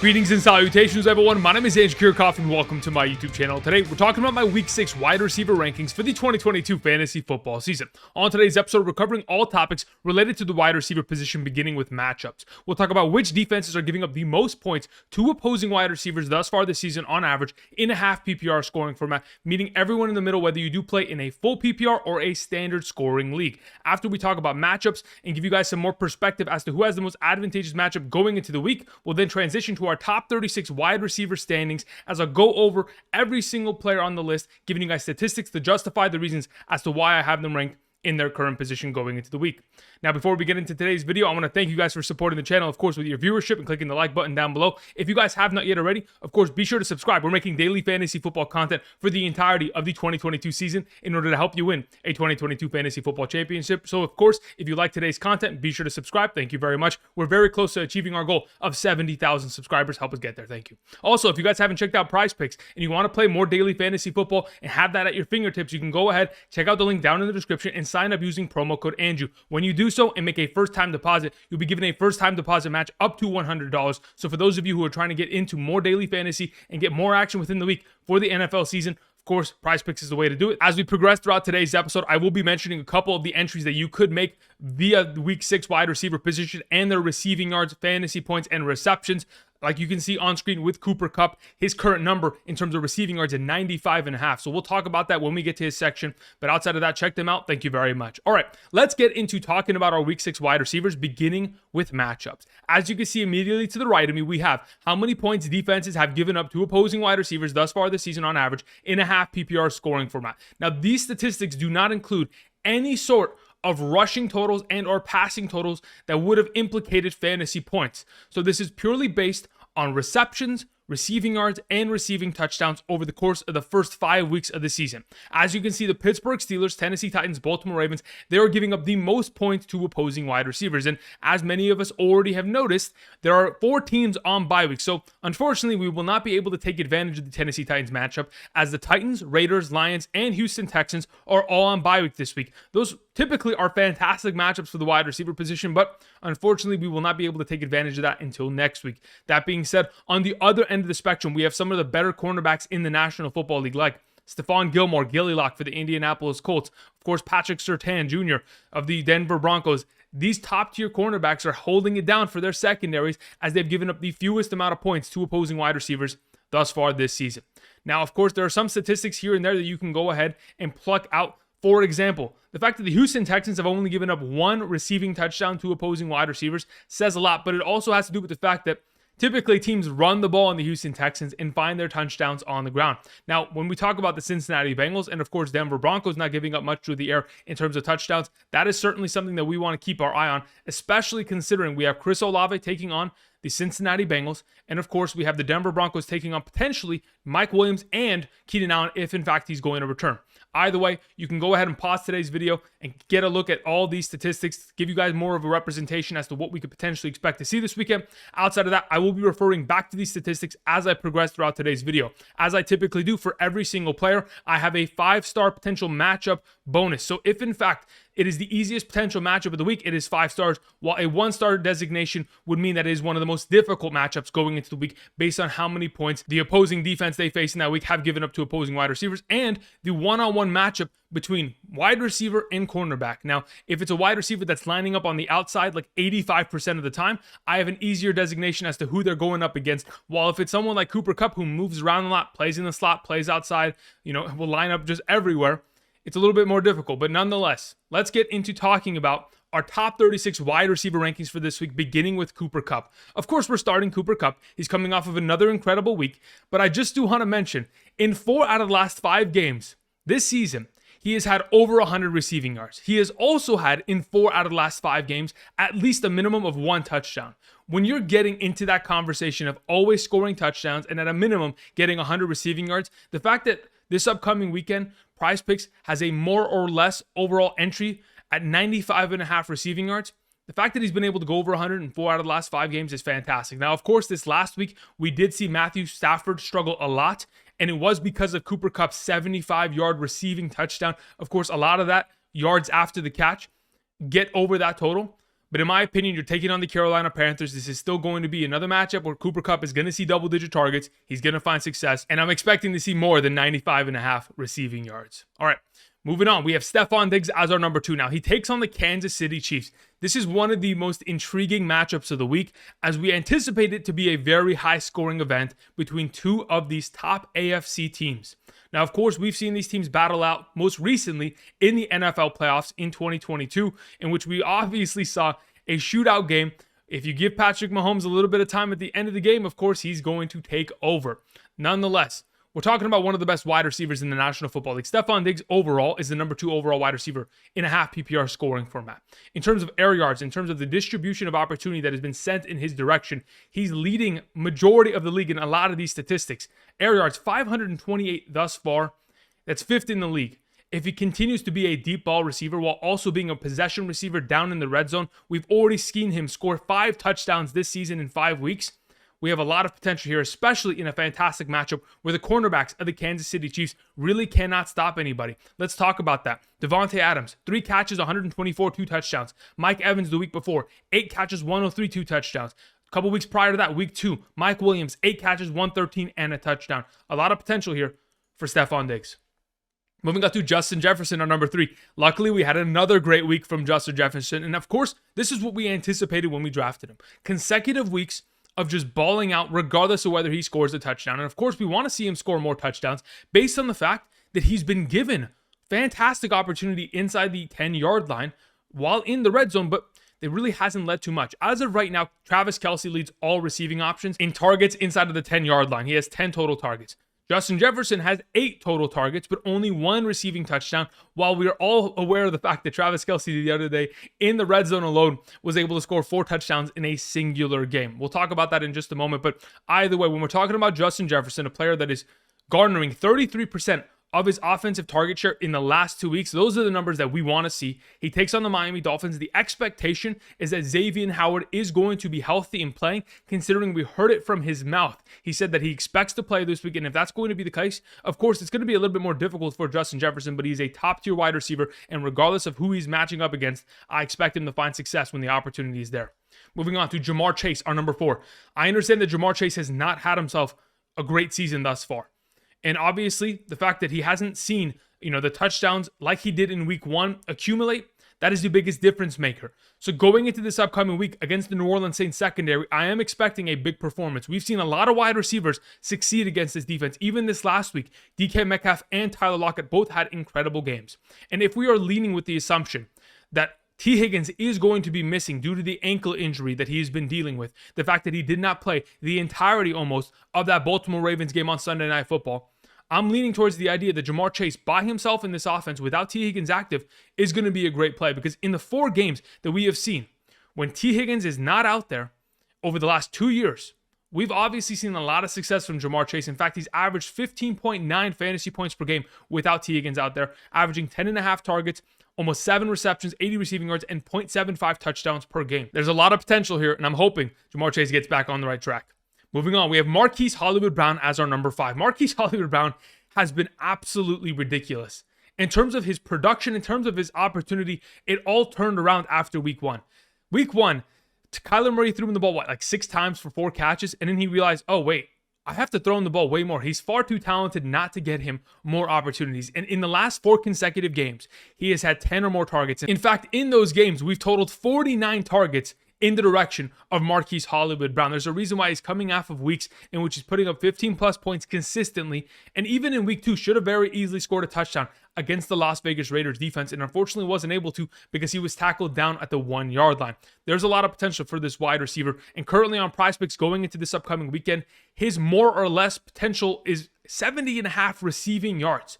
Greetings and salutations, everyone. My name is Andrew Kirchhoff, and welcome to my YouTube channel. Today, we're talking about my Week 6 wide receiver rankings for the 2022 fantasy football season. On today's episode, we're covering all topics related to the wide receiver position, beginning with matchups. We'll talk about which defenses are giving up the most points to opposing wide receivers thus far this season on average in a half PPR scoring format, meeting everyone in the middle, whether you do play in a full PPR or a standard scoring league. After we talk about matchups and give you guys some more perspective as to who has the most advantageous matchup going into the week, we'll then transition to our top 36 wide receiver standings as I go over every single player on the list, giving you guys statistics to justify the reasons as to why I have them ranked in their current position going into the week. Now, before we get into today's video, I want to thank you guys for supporting the channel, of course, with your viewership and clicking the like button down below. If you guys have not yet already, of course, be sure to subscribe. We're making daily fantasy football content for the entirety of the 2022 season in order to help you win a 2022 fantasy football championship. So, of course, if you like today's content, be sure to subscribe. Thank you very much. We're very close to achieving our goal of 70,000 subscribers. Help us get there. Thank you. Also, if you guys haven't checked out Prize Picks and you want to play more daily fantasy football and have that at your fingertips, you can go ahead, check out the link down in the description and sign up using promo code Andrew. When you do so and make a first-time deposit, you'll be given a first-time deposit match up to $100. So for those of you who are trying to get into more daily fantasy and get more action within the week for the NFL season, of course, Prize Picks is the way to do it. As we progress throughout today's episode, I will be mentioning a couple of the entries that you could make via the Week 6 wide receiver position and their receiving yards, fantasy points, and receptions. Like you can see on screen with Cooper Kupp, his current number in terms of receiving yards at 95.5. So we'll talk about that when we get to his section. But outside of that, check them out. Thank you very much. All right, let's get into talking about our Week 6 wide receivers, beginning with matchups. As you can see immediately to the right of me, we have how many points defenses have given up to opposing wide receivers thus far this season on average in a half PPR scoring format. Now, these statistics do not include any sort of rushing totals and or passing totals that would have implicated fantasy points. So this is purely based on receptions, receiving yards, and receiving touchdowns over the course of the first 5 weeks of the season. As you can see, the Pittsburgh Steelers, Tennessee Titans, Baltimore Ravens, they are giving up the most points to opposing wide receivers. And as many of us already have noticed, there are 4 teams on bye week. So unfortunately, we will not be able to take advantage of the Tennessee Titans matchup as the Titans, Raiders, Lions, and Houston Texans are all on bye week this week. Those typically are fantastic matchups for the wide receiver position, but unfortunately, we will not be able to take advantage of that until next week. That being said, on the other end of the spectrum, we have some of the better cornerbacks in the National Football League, like Stefon Gilmore, Gilly Lock for the Indianapolis Colts, of course, Patrick Surtain Jr. of the Denver Broncos. These top-tier cornerbacks are holding it down for their secondaries as they've given up the fewest amount of points to opposing wide receivers thus far this season. Now, of course, there are some statistics here and there that you can go ahead and pluck out. For example, the fact that the Houston Texans have only given up 1 receiving touchdown to opposing wide receivers says a lot, but it also has to do with the fact that typically teams run the ball on the Houston Texans and find their touchdowns on the ground. Now, when we talk about the Cincinnati Bengals and, of course, Denver Broncos not giving up much through the air in terms of touchdowns, that is certainly something that we want to keep our eye on, especially considering we have Chris Olave taking on the Cincinnati Bengals, and of course, we have the Denver Broncos taking on potentially Mike Williams and Keenan Allen if, in fact, he's going to return. Either way, you can go ahead and pause today's video and get a look at all these statistics, give you guys more of a representation as to what we could potentially expect to see this weekend. Outside of that, I will be referring back to these statistics as I progress throughout today's video. As I typically do for every single player, I have a 5-star potential matchup bonus. So if, in fact, it is the easiest potential matchup of the week, it is 5 stars, while a 1-star designation would mean that it is one of the most difficult matchups going into the week based on how many points the opposing defense they face in that week have given up to opposing wide receivers and the one-on-one matchup between wide receiver and cornerback. Now, if it's a wide receiver that's lining up on the outside like 85% of the time, I have an easier designation as to who they're going up against. While if it's someone like Cooper Kupp who moves around a lot, plays in the slot, plays outside, will line up just everywhere, it's a little bit more difficult. But nonetheless, let's get into talking about our top 36 wide receiver rankings for this week, beginning with Cooper Kupp. Of course, we're starting Cooper Kupp. He's coming off of another incredible week, but I just do want to mention, in 4 out of the last 5 games this season, he has had over 100 receiving yards. He has also had, in 4 out of the last 5 games, at least a minimum of 1 touchdown. When you're getting into that conversation of always scoring touchdowns and at a minimum getting 100 receiving yards, the fact that this upcoming weekend, Prize Picks has a more or less overall entry at 95.5 receiving yards, the fact that he's been able to go over 104 out of the last 5 games is fantastic. Now, of course, this last week, we did see Matthew Stafford struggle a lot, and it was because of Cooper Kupp's 75-yard receiving touchdown. Of course, a lot of that yards after the catch get over that total. But in my opinion, you're taking on the Carolina Panthers. This is still going to be another matchup where Cooper Kupp is going to see double-digit targets. He's going to find success. And I'm expecting to see more than 95.5 receiving yards. All right, moving on. We have Stefon Diggs as our number 2 now. He takes on the Kansas City Chiefs. This is one of the most intriguing matchups of the week, as we anticipate it to be a very high-scoring event between two of these top AFC teams. Now, of course, we've seen these teams battle out most recently in the NFL playoffs in 2022, in which we obviously saw a shootout game. If you give Patrick Mahomes a little bit of time at the end of the game, of course, he's going to take over. Nonetheless, we're talking about one of the best wide receivers in the National Football League. Stefon Diggs overall is the number 2 overall wide receiver in a half PPR scoring format. In terms of air yards, in terms of the distribution of opportunity that has been sent in his direction, he's leading majority of the league in a lot of these statistics. Air yards, 528 thus far. That's 5th in the league. If he continues to be a deep ball receiver while also being a possession receiver down in the red zone, we've already seen him score 5 touchdowns this season in 5 weeks. We have a lot of potential here, especially in a fantastic matchup where the cornerbacks of the Kansas City Chiefs really cannot stop anybody. Let's talk about that. Davante Adams, 3 catches, 124, 2 touchdowns. Mike Evans the week before, 8 catches, 103, 2 touchdowns. A couple weeks prior to that, week 2, Mike Williams, 8 catches, 113, and a touchdown. A lot of potential here for Stefon Diggs. Moving on to Justin Jefferson, our number 3. Luckily, we had another great week from Justin Jefferson. And of course, this is what we anticipated when we drafted him. Consecutive weeks of just balling out regardless of whether he scores a touchdown. And of course, we want to see him score more touchdowns based on the fact that he's been given fantastic opportunity inside the 10-yard line while in the red zone, but it really hasn't led to much. As of right now, Travis Kelce leads all receiving options in targets inside of the 10-yard line. He has 10 total targets. Justin Jefferson has 8 total targets, but only 1 receiving touchdown, while we are all aware of the fact that Travis Kelce the other day in the red zone alone was able to score 4 touchdowns in a singular game. We'll talk about that in just a moment, but either way, when we're talking about Justin Jefferson, a player that is garnering 33% of his offensive target share in the last 2 weeks, those are the numbers that we want to see. He takes on the Miami Dolphins. The expectation is that Xavier Howard is going to be healthy and playing, considering we heard it from his mouth. He said that he expects to play this week, and if that's going to be the case, of course, it's going to be a little bit more difficult for Justin Jefferson, but he's a top-tier wide receiver, and regardless of who he's matching up against, I expect him to find success when the opportunity is there. Moving on to Ja'Marr Chase, our number 4. I understand that Ja'Marr Chase has not had himself a great season thus far. And obviously, the fact that he hasn't seen, the touchdowns like he did in week 1 accumulate, that is the biggest difference maker. So going into this upcoming week against the New Orleans Saints secondary, I am expecting a big performance. We've seen a lot of wide receivers succeed against this defense. Even this last week, DK Metcalf and Tyler Lockett both had incredible games. And if we are leaning with the assumption that T. Higgins is going to be missing due to the ankle injury that he's been dealing with, the fact that he did not play the entirety almost of that Baltimore Ravens game on Sunday Night Football, I'm leaning towards the idea that Ja'Marr Chase by himself in this offense without T. Higgins active is going to be a great play, because in the 4 games that we have seen, when T. Higgins is not out there over the last 2 years, we've obviously seen a lot of success from Ja'Marr Chase. In fact, he's averaged 15.9 fantasy points per game without T. Higgins out there, averaging 10.5 targets, almost 7 receptions, 80 receiving yards, and 0.75 touchdowns per game. There's a lot of potential here, and I'm hoping Ja'Marr Chase gets back on the right track. Moving on, we have Marquise Hollywood Brown as our number 5. Marquise Hollywood Brown has been absolutely ridiculous. In terms of his production, in terms of his opportunity, it all turned around after week 1. Week 1, Kyler Murray threw him the ball, like 6 times for 4 catches, and then he realized, oh, wait, I have to throw him the ball way more. He's far too talented not to get him more opportunities. And in the last 4 consecutive games, he has had 10 or more targets. In fact, in those games, we've totaled 49 targets in the direction of Marquise Hollywood Brown. There's a reason why he's coming off of weeks in which he's putting up 15 plus points consistently, and even in week 2 should have very easily scored a touchdown against the Las Vegas Raiders defense, and unfortunately wasn't able to because he was tackled down at the 1-yard line. There's a lot of potential for this wide receiver, and currently on PrizePicks going into this upcoming weekend, his more or less potential is 70.5 receiving yards.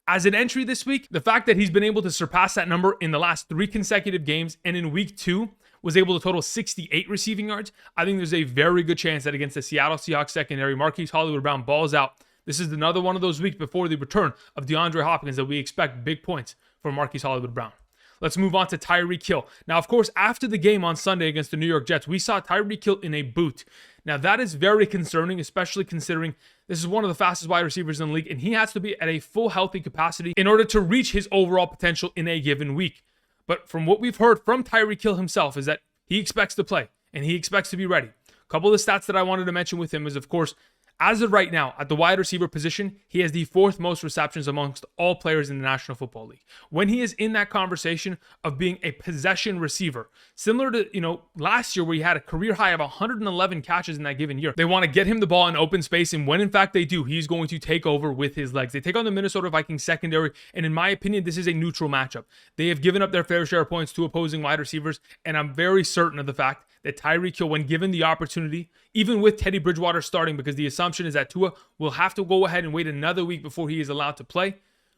As an entry this week, the fact that he's been able to surpass that number in the last 3 consecutive games, and in week 2 was able to total 68 receiving yards, I think there's a very good chance that against the Seattle Seahawks secondary, Marquise Hollywood Brown balls out. This is another one of those weeks before the return of DeAndre Hopkins that we expect big points from Marquise Hollywood Brown. Let's move on to Tyreek Hill. Now, of course, after the game on Sunday against the New York Jets, we saw Tyreek Hill in a boot. Now, that is very concerning, especially considering this is one of the fastest wide receivers in the league, and he has to be at a full healthy capacity in order to reach his overall potential in a given week. But from what we've heard from Tyreek Hill himself is that He expects to play, and he expects to be ready. A couple of the stats that I wanted to mention with him is, of course, as of right now, at the wide receiver position, he has the 4th most receptions amongst all players in the National Football League. When he is in that conversation of being a possession receiver, similar to, last year where he had a career high of 111 catches in that given year, they want to get him the ball in open space, and when in fact they do, he's going to take over with his legs. They take on the Minnesota Vikings secondary, and in my opinion, this is a neutral matchup. They have given up their fair share of points to opposing wide receivers, and I'm very certain of the fact that Tyreek Hill, when given the opportunity, even with Teddy Bridgewater starting, because the assumption is that Tua will have to go ahead and wait another week before he is allowed to play,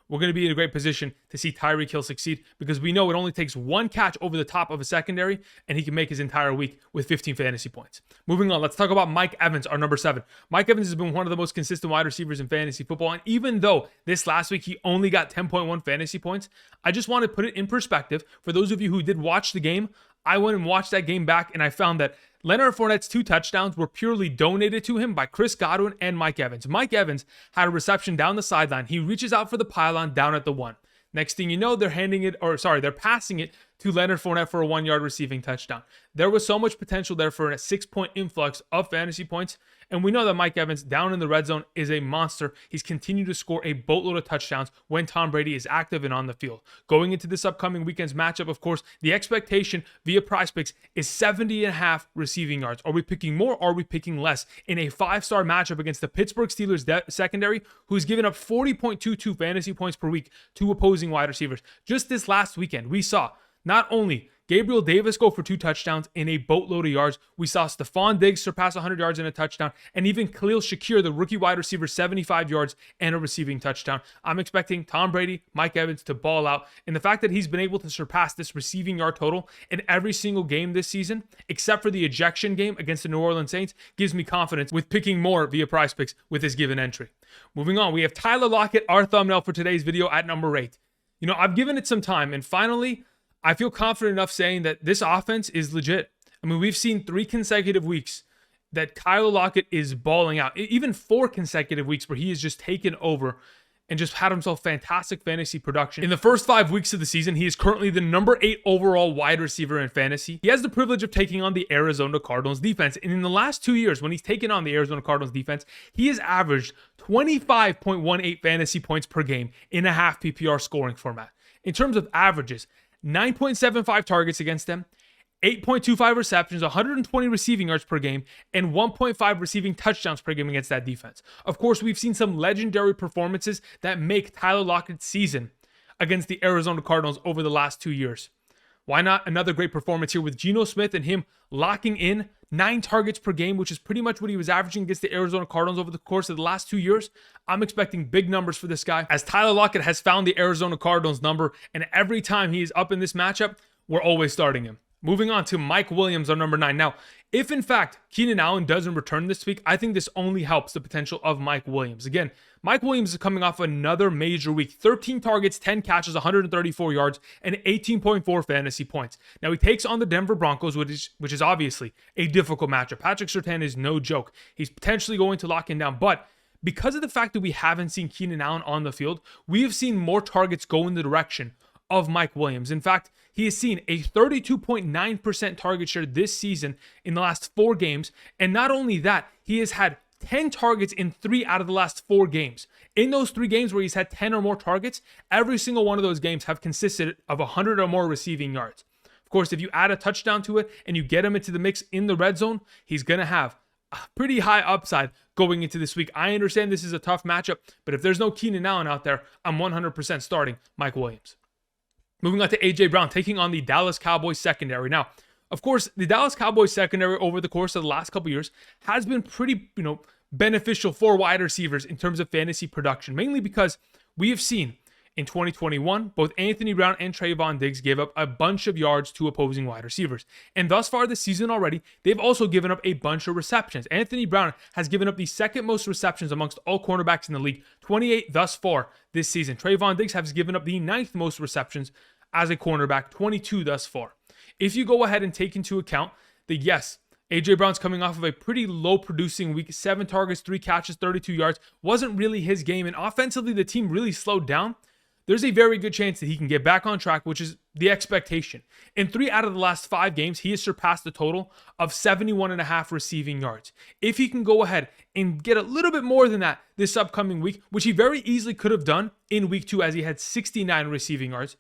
we're going to be in a great position to see Tyreek Hill succeed, because we know it only takes one catch over the top of a secondary, and he can make his entire week with 15 fantasy points. Moving on, let's talk about Mike Evans, our number 7. Mike Evans has been one of the most consistent wide receivers in fantasy football, and even though this last week he only got 10.1 fantasy points, I just want to put it in perspective. For those of you who did watch the game, I went and watched that game back, and I found that Leonard Fournette's 2 touchdowns were purely donated to him by Chris Godwin and Mike Evans. Mike Evans had a reception down the sideline. He reaches out for the pylon down at the 1. Next thing you know, they're passing it to Leonard Fournette for a 1-yard receiving touchdown. There was so much potential there for a 6-point influx of fantasy points. And we know that Mike Evans down in the red zone is a monster. He's continued to score a boatload of touchdowns when Tom Brady is active and on the field. Going into this upcoming weekend's matchup, of course, the expectation via PrizePicks is 70.5 receiving yards. Are we picking more or are we picking less in a 5-star matchup against the Pittsburgh Steelers secondary, who's given up 40.22 fantasy points per week to opposing wide receivers? Just this last weekend, we saw not only Gabriel Davis go for 2 touchdowns and a boatload of yards, we saw Stefon Diggs surpass 100 yards and a touchdown, and even Khalil Shakir, the rookie wide receiver, 75 yards and a receiving touchdown. I'm expecting Tom Brady, Mike Evans to ball out, and the fact that he's been able to surpass this receiving yard total in every single game this season, except for the ejection game against the New Orleans Saints, gives me confidence with picking more via PrizePicks with this given entry. Moving on, we have Tyler Lockett, our thumbnail for today's video, at number 8. I've given it some time, and finally, I feel confident enough saying that this offense is legit. I mean, we've seen 3 consecutive weeks that Tyler Lockett is balling out. Even 4 consecutive weeks where he has just taken over and just had himself fantastic fantasy production. In the first 5 weeks of the season, he is currently the number 8 overall wide receiver in fantasy. He has the privilege of taking on the Arizona Cardinals defense. And in the last 2 years, when he's taken on the Arizona Cardinals defense, he has averaged 25.18 fantasy points per game in a half PPR scoring format. In terms of averages, 9.75 targets against them, 8.25 receptions, 120 receiving yards per game, and 1.5 receiving touchdowns per game against that defense. Of course, we've seen some legendary performances that make Tyler Lockett's season against the Arizona Cardinals over the last 2 years. Why not another great performance here with Geno Smith and him locking in 9 targets per game, which is pretty much what he was averaging against the Arizona Cardinals over the course of the last 2 years. I'm expecting big numbers for this guy, as Tyler Lockett has found the Arizona Cardinals number, and every time he is up in this matchup, we're always starting him. Moving on to Mike Williams, our number 9. Now, if in fact Keenan Allen doesn't return this week, I think this only helps the potential of Mike Williams. Again, Mike Williams is coming off another major week. 13 targets, 10 catches, 134 yards, and 18.4 fantasy points. Now, he takes on the Denver Broncos, which is obviously a difficult matchup. Patrick Surtain is no joke. He's potentially going to lock him down, but because of the fact that we haven't seen Keenan Allen on the field, we have seen more targets go in the direction of Mike Williams. In fact, he has seen a 32.9% target share this season in the last 4 games. And not only that, he has had 10 targets in 3 out of the last 4 games. In those 3 games where he's had 10 or more targets, every single one of those games have consisted of 100 or more receiving yards. Of course, if you add a touchdown to it and you get him into the mix in the red zone, he's going to have a pretty high upside going into this week. I understand this is a tough matchup, but if there's no Keenan Allen out there, I'm 100% starting Mike Williams. Moving on to A.J. Brown, taking on the Dallas Cowboys secondary. Now, of course, the Dallas Cowboys secondary over the course of the last couple years has been pretty, beneficial for wide receivers in terms of fantasy production, mainly because we have seen in 2021, both Anthony Brown and Trayvon Diggs gave up a bunch of yards to opposing wide receivers. And thus far this season already, they've also given up a bunch of receptions. Anthony Brown has given up the 2nd most receptions amongst all cornerbacks in the league, 28 thus far this season. Trayvon Diggs has given up the 9th most receptions as a cornerback, 22 thus far. If you go ahead and take into account that, yes, A.J. Brown's coming off of a pretty low-producing week, 7 targets, 3 catches, 32 yards, wasn't really his game, and offensively the team really slowed down. there's a very good chance that he can get back on track, which is the expectation. In 3 out of the last 5 games, he has surpassed a total of 71.5 receiving yards. If he can go ahead and get a little bit more than that this upcoming week, which he very easily could have done in week 2 as he had 69 receiving yards,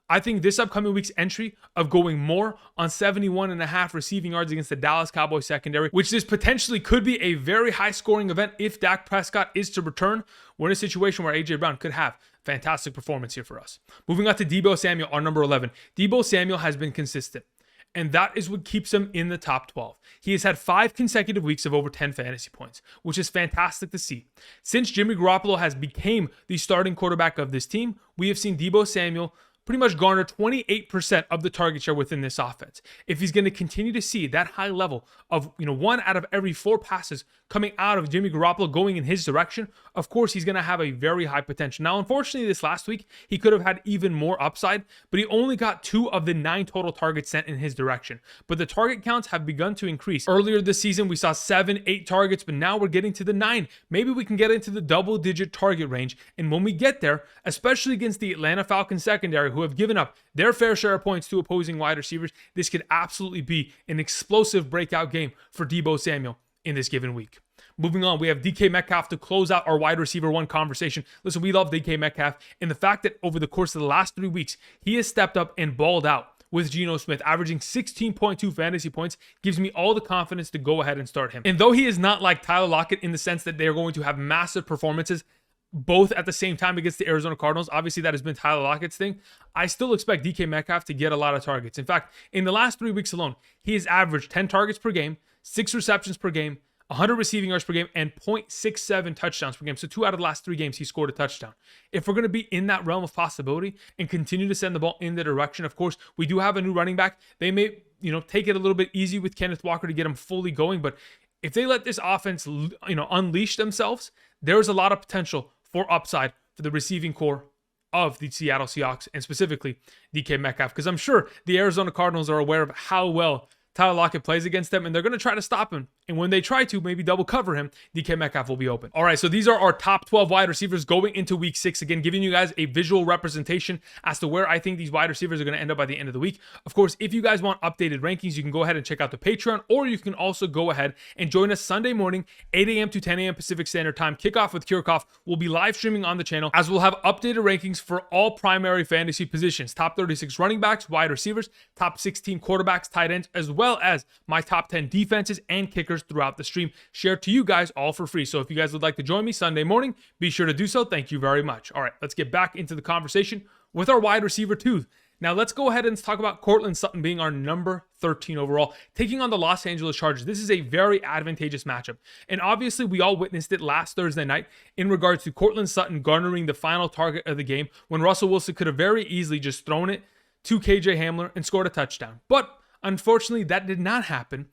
I think this upcoming week's entry of going more on 71.5 receiving yards against the Dallas Cowboys secondary, which this potentially could be a very high scoring event if Dak Prescott is to return. We're in a situation where A.J. Brown could have fantastic performance here for us. Moving on to Deebo Samuel, our number 11. Deebo Samuel has been consistent, and that is what keeps him in the top 12. He has had 5 consecutive weeks of over 10 fantasy points, which is fantastic to see. Since Jimmy Garoppolo has become the starting quarterback of this team, we have seen Deebo Samuel pretty much garner 28% of the target share within this offense. If he's going to continue to see that high level of 1 out of every 4 passes coming out of Jimmy Garoppolo going in his direction, of course he's going to have a very high potential. Now, unfortunately, this last week, he could have had even more upside, but he only got 2 of the 9 total targets sent in his direction. But the target counts have begun to increase. Earlier this season, we saw 7, 8 targets, but now we're getting to the 9. Maybe we can get into the double-digit target range. And when we get there, especially against the Atlanta Falcons secondary, who have given up their fair share of points to opposing wide receivers, this could absolutely be an explosive breakout game for Deebo Samuel in this given week. Moving on, we have DK Metcalf to close out our wide receiver 1 conversation. Listen, we love DK Metcalf, and the fact that over the course of the last 3 weeks, he has stepped up and balled out with Geno Smith, averaging 16.2 fantasy points, gives me all the confidence to go ahead and start him. And though he is not like Tyler Lockett in the sense that they're going to have massive performances both at the same time against the Arizona Cardinals, obviously that has been Tyler Lockett's thing, I still expect DK Metcalf to get a lot of targets. In fact, in the last 3 weeks alone, he has averaged 10 targets per game, 6 receptions per game, 100 receiving yards per game, and 0.67 touchdowns per game. So 2 out of the last 3 games, he scored a touchdown. If we're going to be in that realm of possibility and continue to send the ball in the direction, of course, we do have a new running back. They may, take it a little bit easy with Kenneth Walker to get him fully going. But if they let this offense, unleash themselves, there's a lot of potential for upside for the receiving core of the Seattle Seahawks, and specifically DK Metcalf, because I'm sure the Arizona Cardinals are aware of how well Tyler Lockett plays against them, and they're going to try to stop him. And when they try to maybe double cover him, DK Metcalf will be open. All right, so these are our top 12 wide receivers going into week 6. Again, giving you guys a visual representation as to where I think these wide receivers are going to end up by the end of the week. Of course, if you guys want updated rankings, you can go ahead and check out the Patreon, or you can also go ahead and join us Sunday morning, 8 a.m. to 10 a.m. Pacific Standard Time. Kickoff with Kirkoff will be live streaming on the channel, as we'll have updated rankings for all primary fantasy positions. Top 36 running backs, wide receivers, top 16 quarterbacks, tight ends, as well as my top 10 defenses and kickers throughout the stream, shared to you guys all for free. So if you guys would like to join me Sunday morning, be sure to do so. Thank you very much. All right, let's get back into the conversation with our wide receiver 2. Now let's go ahead and talk about Courtland Sutton being our number 13 overall, taking on the Los Angeles Chargers. This is a very advantageous matchup. And obviously we all witnessed it last Thursday night in regards to Courtland Sutton garnering the final target of the game when Russell Wilson could have very easily just thrown it to KJ Hamler and scored a touchdown. But unfortunately, that did not happen,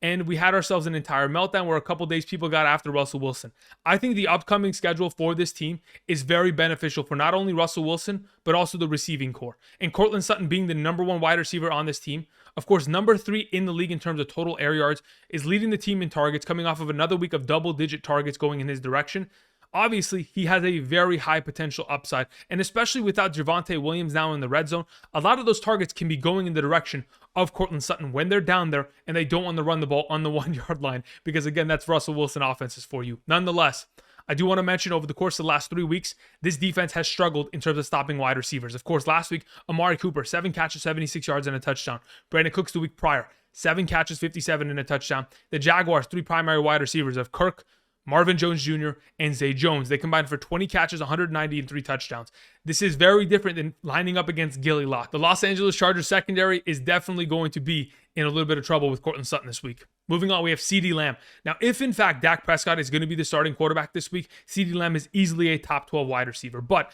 and we had ourselves an entire meltdown where a couple days people got after Russell Wilson. I think the upcoming schedule for this team is very beneficial for not only Russell Wilson, but also the receiving core. And Courtland Sutton being the number 1 wide receiver on this team, of course, number 3 in the league in terms of total air yards, is leading the team in targets, coming off of another week of double-digit targets going in his direction. Obviously, he has a very high potential upside, and especially without Javonte Williams now in the red zone, a lot of those targets can be going in the direction of Courtland Sutton when they're down there and they don't want to run the ball on the 1-yard line, because again, that's Russell Wilson offenses for you. Nonetheless, I do want to mention over the course of the last 3 weeks, this defense has struggled in terms of stopping wide receivers. Of course, last week, Amari Cooper, 7 catches, 76 yards and a touchdown. Brandon Cooks the week prior, 7 catches, 57 and a touchdown. The Jaguars, 3 primary wide receivers of Kirk, Marvin Jones Jr., and Zay Jones. They combined for 20 catches, 190, and 3 touchdowns. This is very different than lining up against Gilly Lock. The Los Angeles Chargers secondary is definitely going to be in a little bit of trouble with Courtland Sutton this week. Moving on, we have CeeDee Lamb. Now, if in fact Dak Prescott is going to be the starting quarterback this week, CeeDee Lamb is easily a top 12 wide receiver. But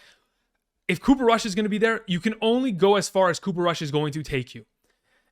if Cooper Rush is going to be there, you can only go as far as Cooper Rush is going to take you.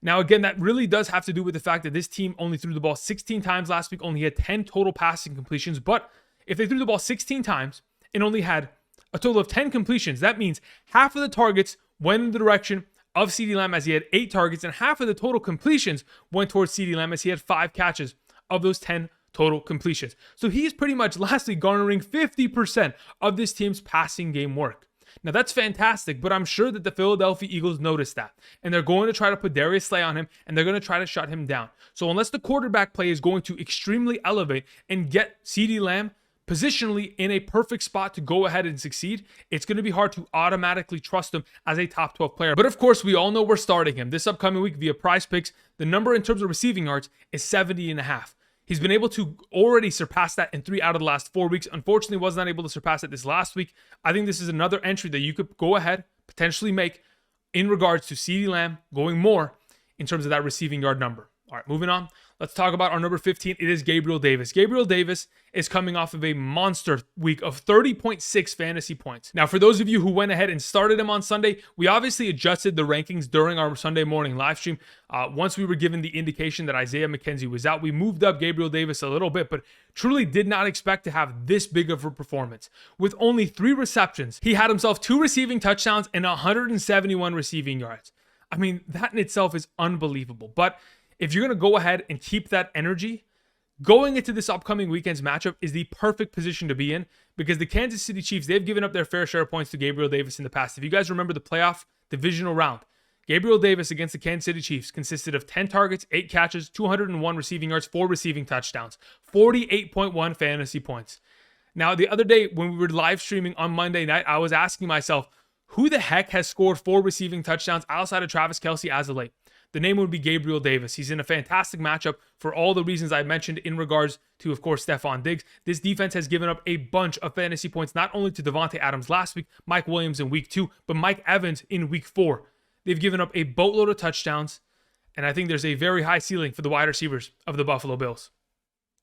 Now, again, that really does have to do with the fact that this team only threw the ball 16 times last week, only had 10 total passing completions. But if they threw the ball 16 times and only had a total of 10 completions, that means half of the targets went in the direction of CeeDee Lamb as he had 8 targets, and half of the total completions went towards CeeDee Lamb as he had 5 catches of those 10 total completions. So he's pretty much lastly garnering 50% of this team's passing game work. Now that's fantastic, but I'm sure that the Philadelphia Eagles noticed that, and they're going to try to put Darius Slayton on him, and they're going to try to shut him down. So unless the quarterback play is going to extremely elevate and get CeeDee Lamb positionally in a perfect spot to go ahead and succeed, it's going to be hard to automatically trust him as a top 12 player. But of course, we all know we're starting him this upcoming week via Prize Picks. The number in terms of receiving yards is 70.5. He's been able to already surpass that in 3 out of the last 4 weeks. Unfortunately, was not able to surpass it this last week. I think this is another entry that you could go ahead, potentially make in regards to CeeDee Lamb going more in terms of that receiving yard number. All right, moving on. Let's talk about our number 15. It is Gabriel Davis. Gabriel Davis is coming off of a monster week of 30.6 fantasy points. Now, for those of you who went ahead and started him on Sunday, we obviously adjusted the rankings during our Sunday morning live stream. Once we were given the indication that Isaiah McKenzie was out, we moved up Gabriel Davis a little bit, but truly did not expect to have this big of a performance. With only 3 receptions, he had himself 2 receiving touchdowns and 171 receiving yards. I mean, that in itself is unbelievable. But if you're going to go ahead and keep that energy, going into this upcoming weekend's matchup is the perfect position to be in, because the Kansas City Chiefs, they've given up their fair share of points to Gabriel Davis in the past. If you guys remember the playoff divisional round, Gabriel Davis against the Kansas City Chiefs consisted of 10 targets, 8 catches, 201 receiving yards, 4 receiving touchdowns, 48.1 fantasy points. Now, the other day when we were live streaming on Monday night, I was asking myself, who the heck has scored 4 receiving touchdowns outside of Travis Kelce as of late? The name would be Gabriel Davis. He's in a fantastic matchup for all the reasons I mentioned in regards to, of course, Stefon Diggs. This defense has given up a bunch of fantasy points, not only to Davante Adams last week, Mike Williams in week 2, but Mike Evans in week 4. They've given up a boatload of touchdowns, and I think there's a very high ceiling for the wide receivers of the Buffalo Bills.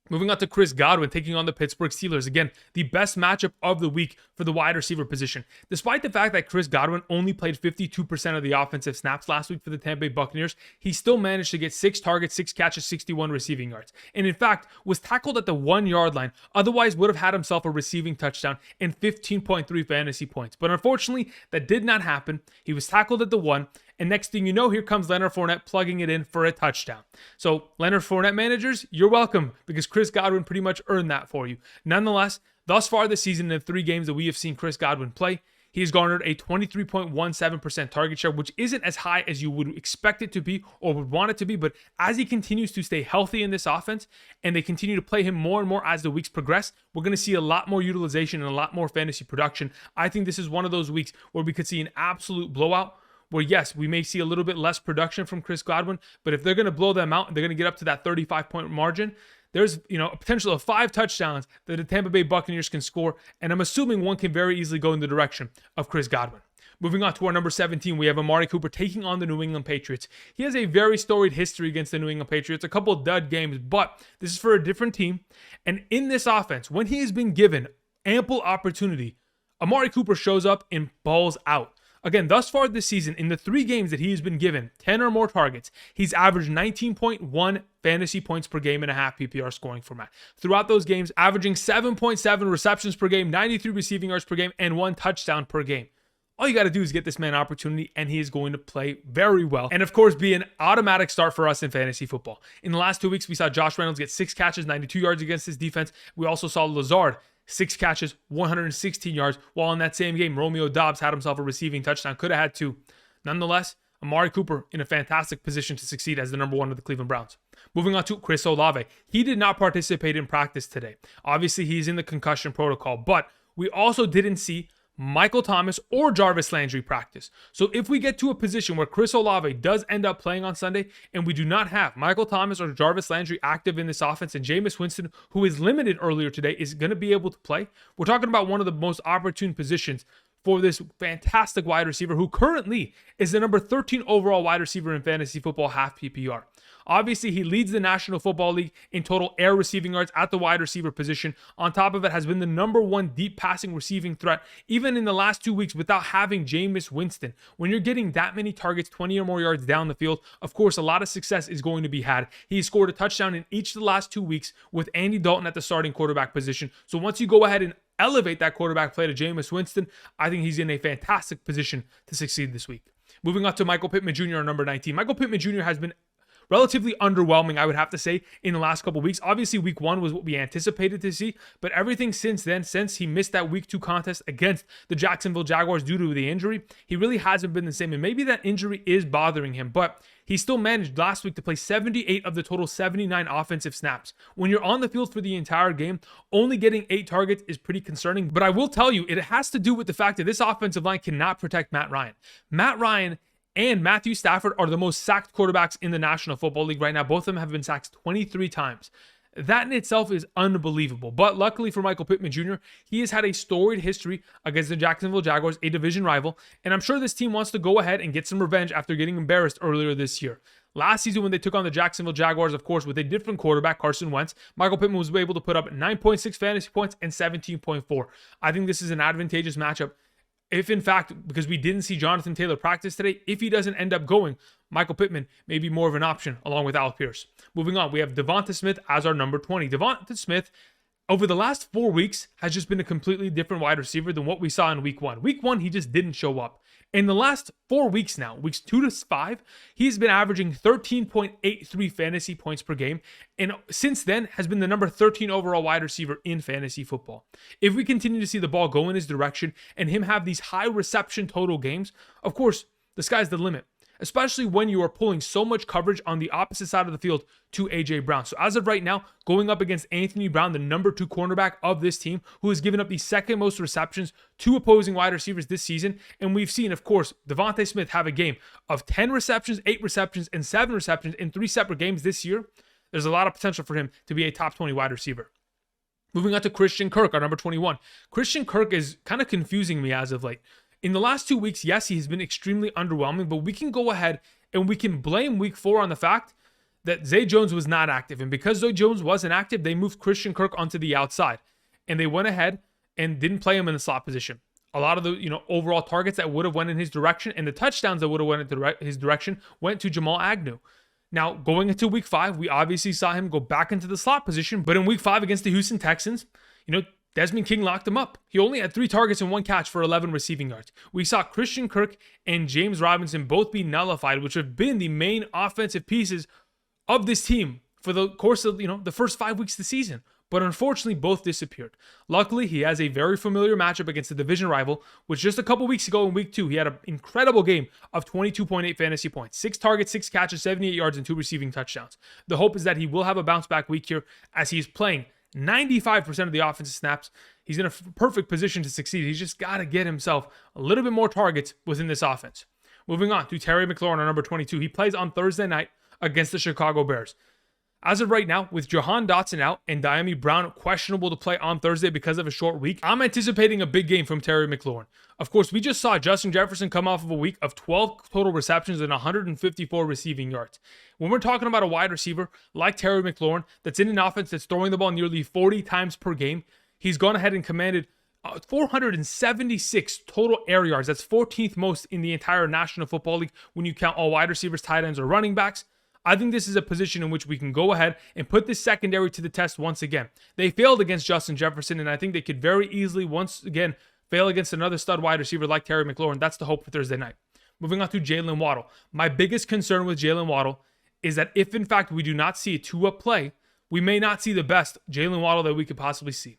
Moving on to Chris Godwin taking on the Pittsburgh Steelers. Again, the best matchup of the week for the wide receiver position. Despite the fact that Chris Godwin only played 52% of the offensive snaps last week for the Tampa Bay Buccaneers, he still managed to get 6 targets, 6 catches, 61 receiving yards. And in fact, was tackled at the 1-yard line. Otherwise would have had himself a receiving touchdown and 15.3 fantasy points. But unfortunately, that did not happen. He was tackled at the 1. And next thing you know, here comes Leonard Fournette plugging it in for a touchdown. So Leonard Fournette managers, you're welcome, because Chris Godwin pretty much earned that for you. Nonetheless, thus far this season, in the 3 games that we have seen Chris Godwin play, he has garnered a 23.17% target share, which isn't as high as you would expect it to be or would want it to be. But as he continues to stay healthy in this offense and they continue to play him more and more as the weeks progress, we're going to see a lot more utilization and a lot more fantasy production. I think this is one of those weeks where we could see an absolute blowout, where yes, we may see a little bit less production from Chris Godwin, but if they're going to blow them out and they're going to get up to that 35-point margin, there's a potential of 5 touchdowns that the Tampa Bay Buccaneers can score, and I'm assuming one can very easily go in the direction of Chris Godwin. Moving on to our number 17, we have Amari Cooper taking on the New England Patriots. He has a very storied history against the New England Patriots, a couple of dud games, but this is for a different team. And in this offense, when he has been given ample opportunity, Amari Cooper shows up and balls out. Again, thus far this season, in the 3 games that he has been given 10 or more targets, he's averaged 19.1 fantasy points per game in a half PPR scoring format. Throughout those games, averaging 7.7 receptions per game, 93 receiving yards per game, and 1 touchdown per game. All you got to do is get this man an opportunity, and he is going to play very well. And of course, be an automatic start for us in fantasy football. In the last 2 weeks, we saw Josh Reynolds get 6 catches, 92 yards against his defense. We also saw Lazard 6 catches, 116 yards, while in that same game, Romeo Doubs had himself a receiving touchdown, could have had 2. Nonetheless, Amari Cooper in a fantastic position to succeed as the number 1 of the Cleveland Browns. Moving on to Chris Olave. He did not participate in practice today. Obviously, he's in the concussion protocol, but we also didn't see Michael Thomas or Jarvis Landry practice. So if we get to a position where Chris Olave does end up playing on Sunday and we do not have Michael Thomas or Jarvis Landry active in this offense, and Jameis Winston, who is limited earlier today, is going to be able to play, we're talking about one of the most opportune positions for this fantastic wide receiver who currently is the number 13 overall wide receiver in fantasy football half PPR. Obviously, he leads the National Football League in total air receiving yards at the wide receiver position. On top of it, has been the number 1 deep passing receiving threat, even in the last 2 weeks without having Jameis Winston. When you're getting that many targets, 20 or more yards down the field, of course, a lot of success is going to be had. He scored a touchdown in each of the last 2 weeks with Andy Dalton at the starting quarterback position. So once you go ahead and elevate that quarterback play to Jameis Winston, I think he's in a fantastic position to succeed this week. Moving on to Michael Pittman Jr., our number 19. Michael Pittman Jr. has been relatively underwhelming, I would have to say, in the last couple weeks. Obviously, week 1 was what we anticipated to see, but everything since then, since he missed that week 2 contest against the Jacksonville Jaguars due to the injury, he really hasn't been the same. And maybe that injury is bothering him, but he still managed last week to play 78 of the total 79 offensive snaps. When you're on the field for the entire game, only getting 8 targets is pretty concerning. But I will tell you, it has to do with the fact that this offensive line cannot protect Matt Ryan. Matt Ryan and Matthew Stafford are the most sacked quarterbacks in the National Football League right now. Both of them have been sacked 23 times. That in itself is unbelievable. But luckily for Michael Pittman Jr., he has had a storied history against the Jacksonville Jaguars, a division rival, and I'm sure this team wants to go ahead and get some revenge after getting embarrassed earlier this year. Last season when they took on the Jacksonville Jaguars, of course, with a different quarterback, Carson Wentz, Michael Pittman was able to put up 9.6 fantasy points and 17.4. I think this is an advantageous matchup. If in fact, because we didn't see Jonathan Taylor practice today, if he doesn't end up going, Michael Pittman may be more of an option along with Alec Pierce. Moving on, we have DeVonta Smith as our number 20. DeVonta Smith, over the last 4 weeks, has just been a completely different wide receiver than what we saw in week 1. Week 1, he just didn't show up. In the last 4 weeks now, weeks 2 to 5, he's been averaging 13.83 fantasy points per game, and since then has been the number 13 overall wide receiver in fantasy football. If we continue to see the ball go in his direction and him have these high reception total games, of course, the sky's the limit, especially when you are pulling so much coverage on the opposite side of the field to A.J. Brown. So as of right now, going up against Anthony Brown, the number 2 cornerback of this team, who has given up the second most receptions to opposing wide receivers this season. And we've seen, of course, DeVonta Smith have a game of 10 receptions, 8 receptions, and 7 receptions in 3 separate games this year. There's a lot of potential for him to be a top 20 wide receiver. Moving on to Christian Kirk, our number 21. Christian Kirk is kind of confusing me as of late. In the last 2 weeks, yes, he has been extremely underwhelming, but we can go ahead and we can blame week 4 on the fact that Zay Jones was not active. And because Zay Jones wasn't active, they moved Christian Kirk onto the outside. And they went ahead and didn't play him in the slot position. A lot of the overall targets that would have went in his direction and the touchdowns that would have went in his direction went to Jamal Agnew. Now, going into week 5, we obviously saw him go back into the slot position. But in week 5 against the Houston Texans, Desmond King locked him up. He only had 3 targets and 1 catch for 11 receiving yards. We saw Christian Kirk and James Robinson both be nullified, which have been the main offensive pieces of this team for the course of, the first 5 weeks of the season. But unfortunately, both disappeared. Luckily, he has a very familiar matchup against the division rival, which just a couple weeks ago in week 2, he had an incredible game of 22.8 fantasy points, 6 targets, 6 catches, 78 yards, and 2 receiving touchdowns. The hope is that he will have a bounce back week here as he's playing 95% of the offensive snaps. He's in a perfect position to succeed. He's just got to get himself a little bit more targets within this offense. Moving on to Terry McLaurin, our number 22. He plays on Thursday night against the Chicago Bears. As of right now, with Jahan Dotson out and Diami Brown questionable to play on Thursday because of a short week, I'm anticipating a big game from Terry McLaurin. Of course, we just saw Justin Jefferson come off of a week of 12 total receptions and 154 receiving yards. When we're talking about a wide receiver like Terry McLaurin that's in an offense that's throwing the ball nearly 40 times per game, he's gone ahead and commanded 476 total air yards. That's 14th most in the entire National Football League when you count all wide receivers, tight ends, or running backs. I think this is a position in which we can go ahead and put this secondary to the test once again. They failed against Justin Jefferson, and I think they could very easily once again fail against another stud wide receiver like Terry McLaurin. That's the hope for Thursday night. Moving on to Jaylen Waddle. My biggest concern with Jaylen Waddle is that if in fact we do not see a Tua play, we may not see the best Jaylen Waddle that we could possibly see.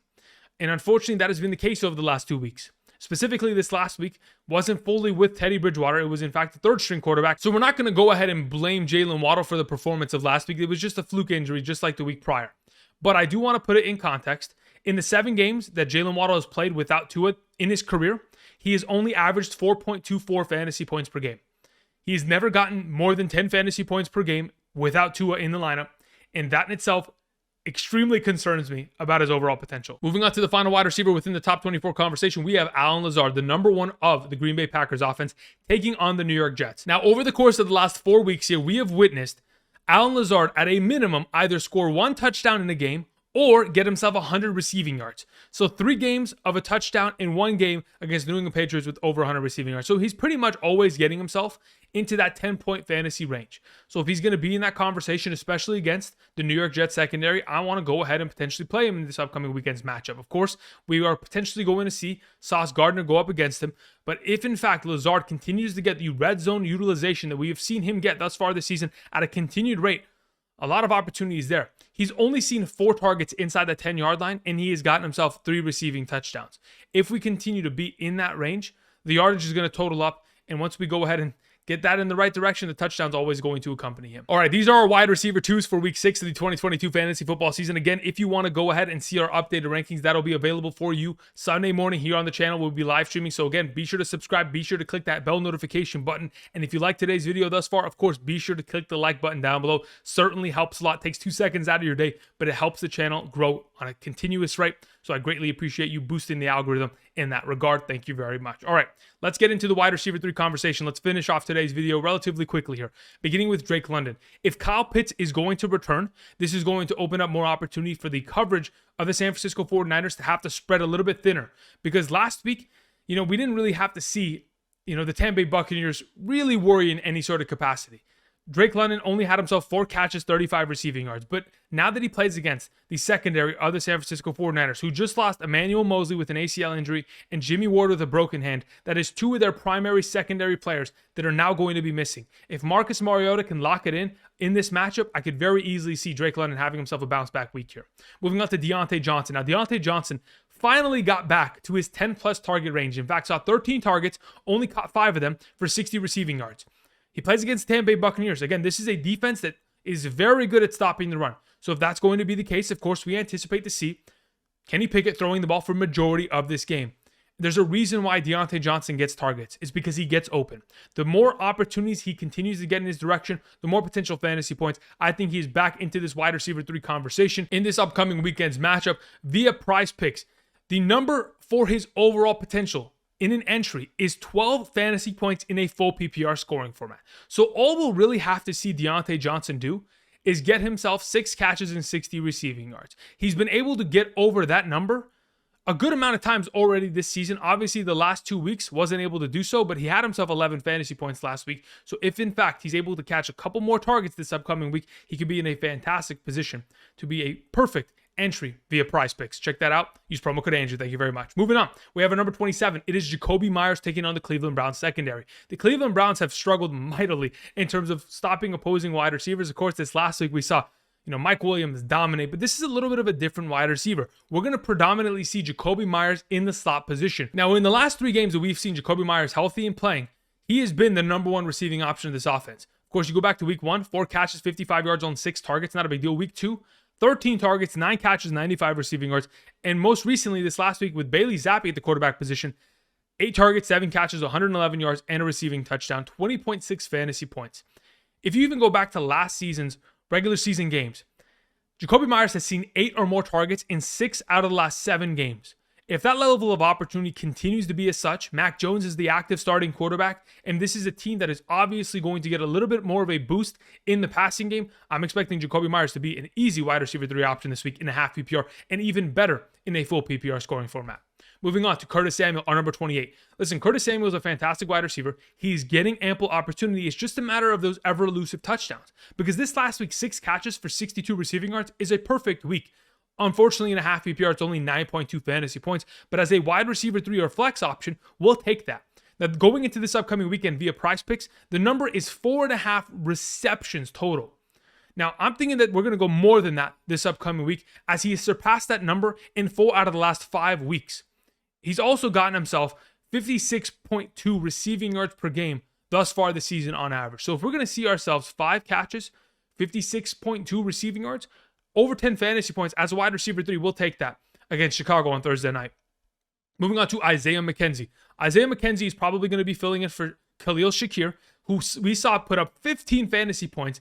And unfortunately, that has been the case over the last 2 weeks. Specifically, this last week wasn't fully with Teddy Bridgewater. It was, in fact, the third-string quarterback. So we're not going to go ahead and blame Jaylen Waddle for the performance of last week. It was just a fluke injury, just like the week prior. But I do want to put it in context. In the 7 games that Jaylen Waddle has played without Tua in his career, he has only averaged 4.24 fantasy points per game. He's never gotten more than 10 fantasy points per game without Tua in the lineup. And that in itself extremely concerns me about his overall potential. Moving on to the final wide receiver within the top 24 conversation, we have Allen Lazard, the number 1 of the Green Bay Packers offense, taking on the New York Jets. Now, over the course of the last 4 weeks here, we have witnessed Allen Lazard, at a minimum, either score 1 touchdown in a game or get himself 100 receiving yards. So 3 games of a touchdown in 1 game against New England Patriots with over 100 receiving yards. So he's pretty much always getting himself into that 10-point fantasy range. So if he's going to be in that conversation, especially against the New York Jets secondary, I want to go ahead and potentially play him in this upcoming weekend's matchup. Of course, we are potentially going to see Sauce Gardner go up against him. But if in fact Lazard continues to get the red zone utilization that we have seen him get thus far this season at a continued rate, a lot of opportunities there. He's only seen 4 targets inside the 10-yard line, and he has gotten himself 3 receiving touchdowns. If we continue to be in that range, the yardage is going to total up, and once we go ahead and get that in the right direction, the touchdown's always going to accompany him. All right, these are our wide receiver 2s for week 6 of the 2022 fantasy football season. Again, if you want to go ahead and see our updated rankings, that'll be available for you Sunday morning here on the channel. We'll be live streaming. So again, be sure to subscribe. Be sure to click that bell notification button. And if you like today's video thus far, of course, be sure to click the like button down below. Certainly helps a lot. Takes 2 seconds out of your day, but it helps the channel grow on a continuous rate. So I greatly appreciate you boosting the algorithm in that regard. Thank you very much. All right, let's get into the wide receiver 3 conversation. Let's finish off today's video relatively quickly here, beginning with Drake London. If Kyle Pitts is going to return, this is going to open up more opportunity for the coverage of the San Francisco 49ers to have to spread a little bit thinner. Because last week, we didn't really have to see, the Tampa Bay Buccaneers really worry in any sort of capacity. Drake London only had himself 4 catches, 35 receiving yards. But now that he plays against the secondary of the San Francisco 49ers, who just lost Emmanuel Mosley with an ACL injury and Jimmy Ward with a broken hand, that is 2 of their primary secondary players that are now going to be missing. If Marcus Mariota can lock it in this matchup, I could very easily see Drake London having himself a bounce back week here. Moving on to Diontae Johnson. Now, Diontae Johnson finally got back to his 10-plus target range. In fact, saw 13 targets, only caught 5 of them for 60 receiving yards. He plays against the Tampa Bay Buccaneers. Again, this is a defense that is very good at stopping the run. So if that's going to be the case, of course, we anticipate to see Kenny Pickett throwing the ball for majority of this game. There's a reason why Diontae Johnson gets targets. It's because he gets open. The more opportunities he continues to get in his direction, the more potential fantasy points. I think he's back into this wide receiver 3 conversation in this upcoming weekend's matchup via Prize Picks. The number for his overall potential in an entry is 12 fantasy points in a full PPR scoring format. So all we'll really have to see Diontae Johnson do is get himself 6 catches and 60 receiving yards. He's been able to get over that number a good amount of times already this season. Obviously, the last 2 weeks wasn't able to do so, but he had himself 11 fantasy points last week. So if in fact he's able to catch a couple more targets this upcoming week, he could be in a fantastic position to be a perfect entry via Prize Picks. Check that out. Use promo code Andrew. Thank you very much. Moving on, we have a number 27. It is Jakobi Meyers taking on the Cleveland Browns secondary. The Cleveland Browns have struggled mightily in terms of stopping opposing wide receivers. Of course, this last week we saw Mike Williams dominate, but this is a little bit of a different wide receiver. We're going to predominantly see Jakobi Meyers in the slot position. Now, in the last 3 games that we've seen Jakobi Meyers healthy and playing, he has been the number 1 receiving option of this offense. Of course, you go back to week 1, 4 catches, 55 yards on 6 targets, not a big deal. Week 2, 13 targets, 9 catches, 95 receiving yards. And most recently, this last week with Bailey Zappi at the quarterback position, 8 targets, 7 catches, 111 yards, and a receiving touchdown, 20.6 fantasy points. If you even go back to last season's regular season games, Jakobi Meyers has seen 8 or more targets in 6 out of the last 7 games. If that level of opportunity continues to be as such, Mac Jones is the active starting quarterback, and this is a team that is obviously going to get a little bit more of a boost in the passing game. I'm expecting Jakobi Meyers to be an easy wide receiver 3 option this week in a half PPR, and even better in a full PPR scoring format. Moving on to Curtis Samuel, our number 28. Listen, Curtis Samuel is a fantastic wide receiver. He's getting ample opportunity. It's just a matter of those ever-elusive touchdowns. Because this last week, 6 catches for 62 receiving yards is a perfect week. Unfortunately, in a half PPR, it's only 9.2 fantasy points. But as a wide receiver 3 or flex option, we'll take that. Now, going into this upcoming weekend via Prize Picks, the number is 4.5 receptions total. Now, I'm thinking that we're going to go more than that this upcoming week, as he has surpassed that number in 4 out of the last 5 weeks. He's also gotten himself 56.2 receiving yards per game thus far this season on average. So if we're going to see ourselves 5 catches, 56.2 receiving yards, over 10 fantasy points as a wide receiver 3, we'll take that against Chicago on Thursday night. Moving on to Isaiah McKenzie. Isaiah McKenzie is probably going to be filling in for Khalil Shakir, who we saw put up 15 fantasy points.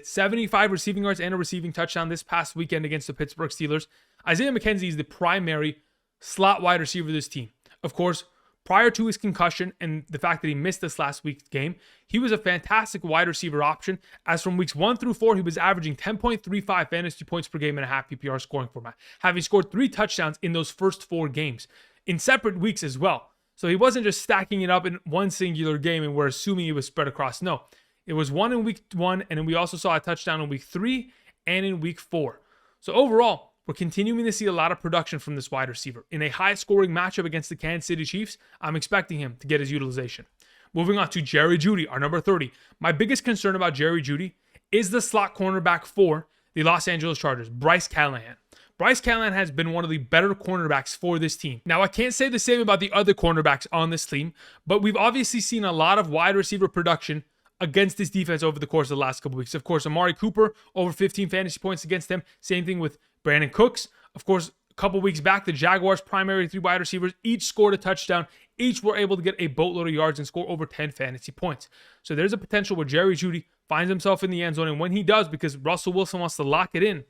75 receiving yards and a receiving touchdown this past weekend against the Pittsburgh Steelers. Isaiah McKenzie is the primary slot wide receiver of this team. Of course, Prior to his concussion and the fact that he missed this last week's game, he was a fantastic wide receiver option. As from weeks 1 through 4, he was averaging 10.35 fantasy points per game in a half PPR scoring format, having scored 3 touchdowns in those first 4 games in separate weeks as well. So he wasn't just stacking it up in one singular game and we're assuming it was spread across. No, it was 1 in week 1, and then we also saw a touchdown in week 3 and in week 4. So overall, we're continuing to see a lot of production from this wide receiver. In a high-scoring matchup against the Kansas City Chiefs, I'm expecting him to get his utilization. Moving on to Jerry Jeudy, our number 30. My biggest concern about Jerry Jeudy is the slot cornerback for the Los Angeles Chargers, Bryce Callahan. Bryce Callahan has been one of the better cornerbacks for this team. Now, I can't say the same about the other cornerbacks on this team, but we've obviously seen a lot of wide receiver production against this defense over the course of the last couple weeks. Of course, Amari Cooper, over 15 fantasy points against them. Same thing with Brandon Cooks. Of course, a couple weeks back, the Jaguars' primary 3 wide receivers each scored a touchdown. Each were able to get a boatload of yards and score over 10 fantasy points. So there's a potential where Jerry Jeudy finds himself in the end zone. And when he does, because Russell Wilson wants to lock it in,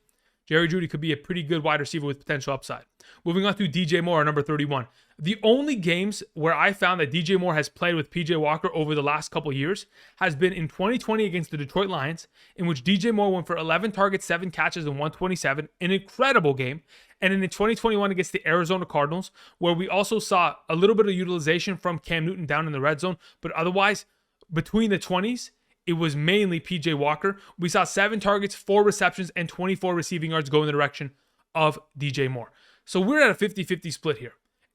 Jerry Jeudy could be a pretty good wide receiver with potential upside. Moving on to DJ Moore, number 31. The only games where I found that DJ Moore has played with PJ Walker over the last couple years has been in 2020 against the Detroit Lions, in which DJ Moore went for 11 targets, 7 catches, and 127, an incredible game. And in 2021 against the Arizona Cardinals, where we also saw a little bit of utilization from Cam Newton down in the red zone, but otherwise, between the 20s, it was mainly PJ Walker. We saw 7 targets, 4 receptions, and 24 receiving yards go in the direction of DJ Moore. So we're at a 50-50 split here.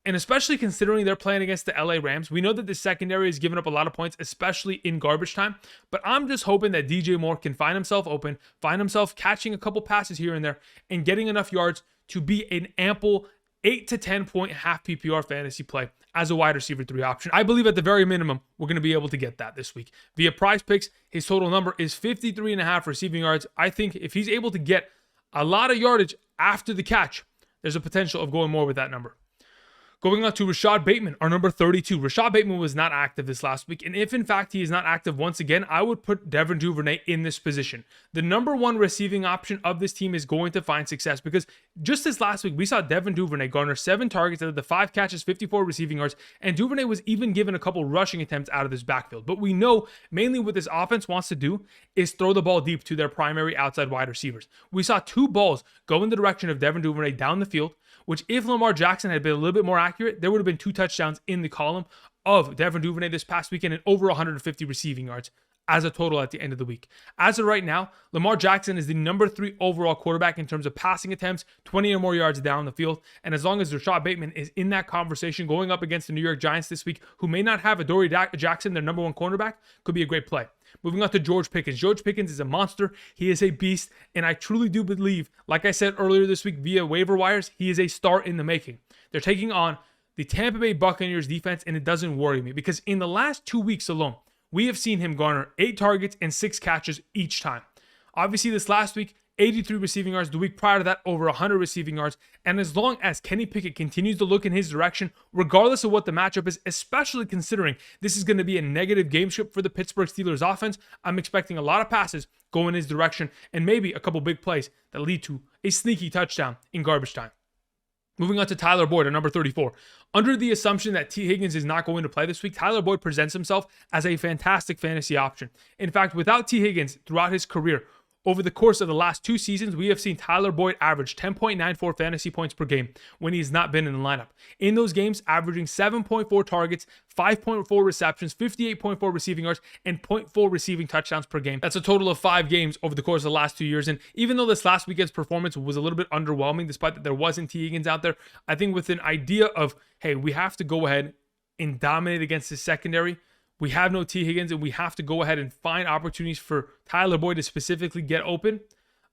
And especially considering they're playing against the LA Rams, we know that the secondary has given up a lot of points, especially in garbage time. But I'm just hoping that DJ Moore can find himself open, find himself catching a couple passes here and there, and getting enough yards to be an ample 8 to 10 point half PPR fantasy play as a wide receiver 3 option. I believe at the very minimum, we're going to be able to get that this week. Via Prize Picks, his total number is 53.5 receiving yards. I think if he's able to get a lot of yardage after the catch, there's a potential of going more with that number. Going on to Rashod Bateman, our number 32. Rashod Bateman was not active this last week, and if in fact he is not active once again, I would put Devin Duvernay in this position. The number 1 receiving option of this team is going to find success because just this last week, we saw Devin Duvernay garner 7 targets out of the 5 catches, 54 receiving yards, and Duvernay was even given a couple rushing attempts out of this backfield. But we know mainly what this offense wants to do is throw the ball deep to their primary outside wide receivers. We saw 2 balls go in the direction of Devin Duvernay down the field, which if Lamar Jackson had been a little bit more accurate, there would have been 2 touchdowns in the column of Devin Duvernay this past weekend and over 150 receiving yards as a total at the end of the week. As of right now, Lamar Jackson is the number 3 overall quarterback in terms of passing attempts, 20 or more yards down the field. And as long as Rashod Bateman is in that conversation going up against the New York Giants this week, who may not have Adoree Jackson, their number 1 cornerback, could be a great play. Moving on to George Pickens. George Pickens is a monster. He is a beast. And I truly do believe, like I said earlier this week via waiver wires, he is a star in the making. They're taking on the Tampa Bay Buccaneers defense, and it doesn't worry me because in the last 2 weeks alone, we have seen him garner 8 targets and 6 catches each time. Obviously, this last week, 83 receiving yards. The week prior to that, over 100 receiving yards. And as long as Kenny Pickett continues to look in his direction, regardless of what the matchup is, especially considering this is going to be a negative game script for the Pittsburgh Steelers offense, I'm expecting a lot of passes go in his direction and maybe a couple big plays that lead to a sneaky touchdown in garbage time. Moving on to Tyler Boyd at number 34. Under the assumption that T. Higgins is not going to play this week, Tyler Boyd presents himself as a fantastic fantasy option. In fact, without T. Higgins throughout his career, over the course of the last 2 seasons, we have seen Tyler Boyd average 10.94 fantasy points per game when he's not been in the lineup. In those games, averaging 7.4 targets, 5.4 receptions, 58.4 receiving yards, and 0.4 receiving touchdowns per game. That's a total of 5 games over the course of the last 2 years. And even though this last weekend's performance was a little bit underwhelming, despite that there wasn't T. Higgins out there, I think with an idea of, hey, we have to go ahead and dominate against the secondary. We have no T. Higgins, and we have to go ahead and find opportunities for Tyler Boyd to specifically get open.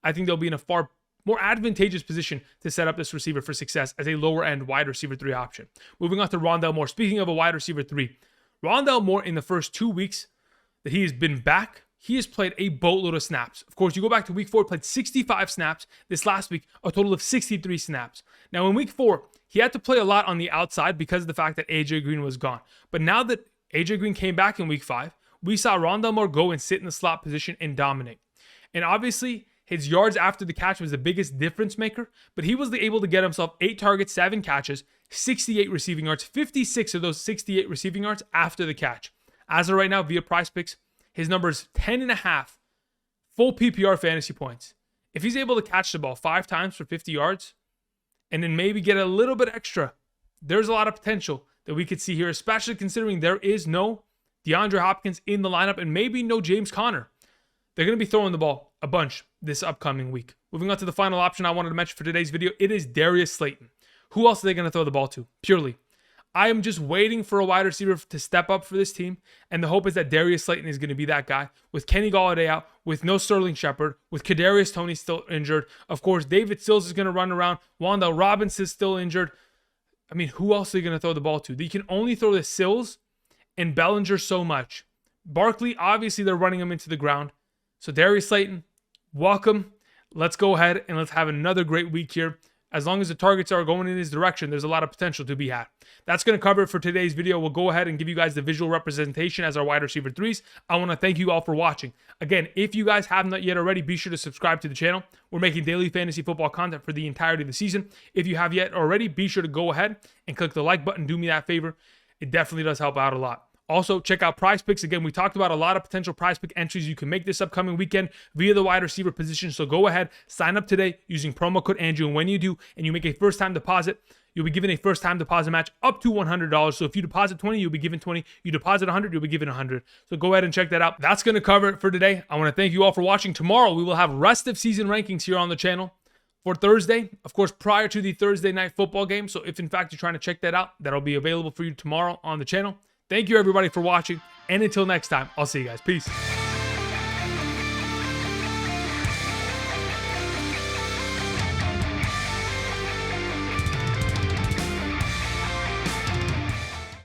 I think they'll be in a far more advantageous position to set up this receiver for success as a lower-end wide receiver 3 option. Moving on to Rondale Moore. Speaking of a wide receiver 3, Rondale Moore in the first 2 weeks that he has been back, he has played a boatload of snaps. Of course, you go back to week 4, played 65 snaps. This last week, a total of 63 snaps. Now, in week 4, he had to play a lot on the outside because of the fact that AJ Green was gone. But now that AJ Green came back in week 5, we saw Rondale Moore go and sit in the slot position and dominate. And obviously, His yards after the catch was the biggest difference maker, but he was able to get himself 8 targets, 7 catches, 68 receiving yards, 56 of those 68 receiving yards after the catch. As of right now, via Prize Picks, his number is 10.5 full PPR fantasy points. If he's able to catch the ball 5 times for 50 yards and then maybe get a little bit extra, there's a lot of potential that we could see here, especially considering there is no DeAndre Hopkins in the lineup and maybe no James Conner. They're going to be throwing the ball a bunch this upcoming week. Moving on to the final option I wanted to mention for today's video, it is Darius Slayton. Who else are they going to throw the ball to? Purely. I am just waiting for a wide receiver to step up for this team, and the hope is that Darius Slayton is going to be that guy. With Kenny Golladay out, with no Sterling Shepard, with Kadarius Toney still injured. Of course, David Sills is going to run around. Wanda Robinson is still injured. I mean, who else are you going to throw the ball to? You can only throw the Sills and Bellinger so much. Barkley, obviously, they're running him into the ground. So Darius Slayton, welcome. Let's go ahead and let's have another great week here. As long as the targets are going in his direction, there's a lot of potential to be had. That's going to cover it for today's video. We'll go ahead and give you guys the visual representation as our wide receiver 3s. I want to thank you all for watching. Again, if you guys have not yet already, be sure to subscribe to the channel. We're making daily fantasy football content for the entirety of the season. If you have yet already, be sure to go ahead and click the like button. Do me that favor. It definitely does help out a lot. Also, check out Prize Picks. Again, we talked about a lot of potential Prize Pick entries you can make this upcoming weekend via the wide receiver position. So go ahead, sign up today using promo code Andrew. And when you do, and you make a first-time deposit, you'll be given a first-time deposit match up to $100. So if you deposit 20, you'll be given 20. You deposit 100, you'll be given 100. So go ahead and check that out. That's going to cover it for today. I want to thank you all for watching. Tomorrow, we will have rest of season rankings here on the channel for Thursday, of course, prior to the Thursday night football game. So if, in fact, you're trying to check that out, that'll be available for you tomorrow on the channel. Thank you, everybody, for watching. And until next time, I'll see you guys. Peace.